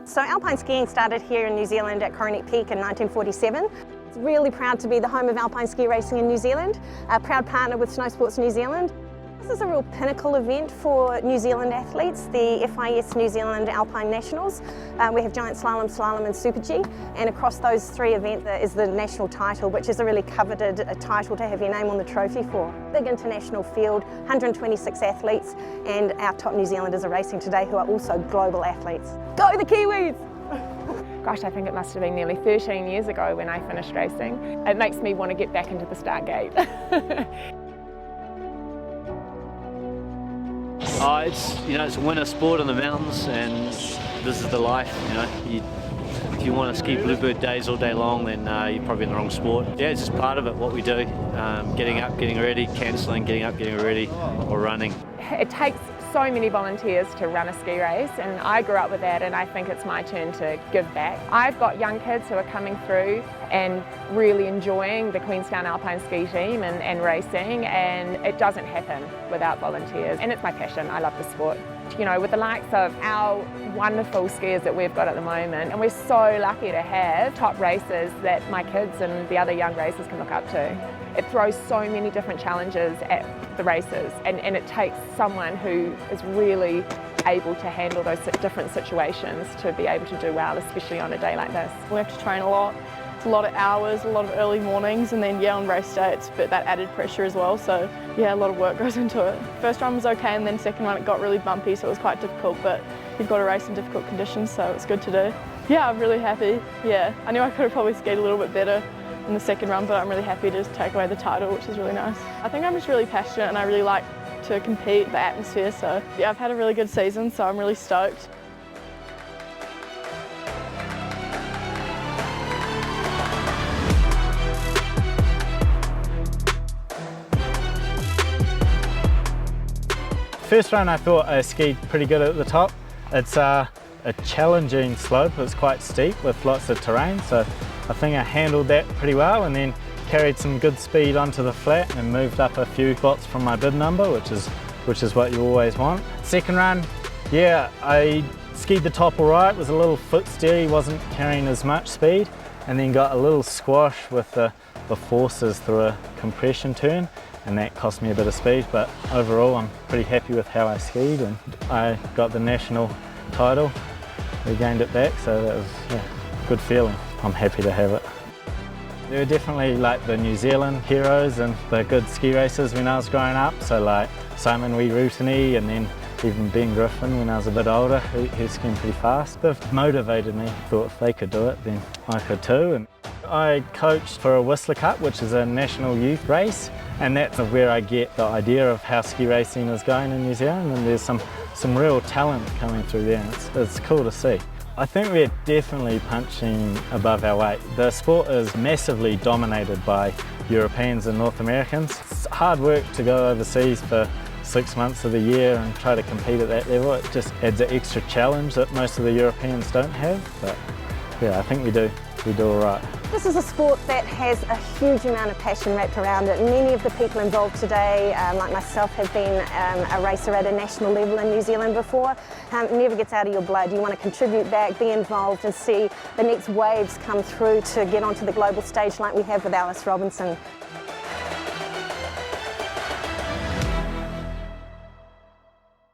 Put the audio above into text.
So Alpine skiing started here in New Zealand at Coronet Peak in 1947. It's really proud to be the home of alpine ski racing in New Zealand, a proud partner with Snowsports New Zealand. This is a real pinnacle event for New Zealand athletes, the FIS New Zealand Alpine Nationals. We have giant slalom, slalom and super G, and across those three events is the national title, which is a really coveted title to have your name on the trophy for. Big international field, 126 athletes, and our top New Zealanders are racing today who are also global athletes. Go the Kiwis! Gosh, I think it must have been nearly 13 years ago when I finished racing. It makes me want to get back into the start gate. It's a winter sport on the mountains, and this is the life. If you want to ski bluebird days all day long, then you're probably in the wrong sport. Yeah, it's just part of it, what we do. Getting up, getting ready, cancelling, getting up, getting ready, or running. It takes so many volunteers to run a ski race, and I grew up with that, and I think it's my turn to give back. I've got young kids who are coming through and really enjoying the Queenstown Alpine ski team and racing, and it doesn't happen without volunteers, and it's my passion. I love the sport. With the likes of our wonderful skiers that we've got at the moment, and we're so lucky to have top racers that my kids and the other young racers can look up to. It throws so many different challenges at the racers, and it takes someone who is really able to handle those different situations to be able to do well, especially on a day like this. We have to train a lot. It's a lot of hours, a lot of early mornings, and then on race day it's that added pressure as well, so yeah, a lot of work goes into it. First run was okay, and then second run it got really bumpy, so it was quite difficult, but you've got to race in difficult conditions, so it's good to do. Yeah, I'm really happy. Yeah, I knew I could have probably skied a little bit better in the second run, but I'm really happy to take away the title, which is really nice. I think I'm just really passionate and I really like to compete, the atmosphere, so yeah, I've had a really good season, so I'm really stoked. First run I thought I skied pretty good at the top. It's a challenging slope, it's quite steep with lots of terrain, so I think I handled that pretty well, and then carried some good speed onto the flat and moved up a few spots from my bib number, which is what you always want. Second run, yeah, I skied the top all right, was a little foot steery, wasn't carrying as much speed, and then got a little squash with the forces through a compression turn, and that cost me a bit of speed, but overall I'm pretty happy with how I skied, and I got the national title. We gained it back, so that was a good feeling. I'm happy to have it. There were definitely like the New Zealand heroes and the good ski racers when I was growing up, so like Simon Wee Rooteny, and then even Ben Griffin when I was a bit older, who's skiing pretty fast. They've motivated me. Thought if they could do it, then I could too. And I coached for a Whistler Cup, which is a national youth race, and that's where I get the idea of how ski racing is going in New Zealand, and there's some real talent coming through there, and it's cool to see. I think we're definitely punching above our weight. The sport is massively dominated by Europeans and North Americans. It's hard work to go overseas for 6 months of the year and try to compete at that level. It just adds an extra challenge that most of the Europeans don't have, but yeah, I think we do all right. This is a sport that has a huge amount of passion wrapped around it. Many of the people involved today, like myself, have been a racer at a national level in New Zealand before. It never gets out of your blood. You want to contribute back, be involved and see the next waves come through to get onto the global stage like we have with Alice Robinson.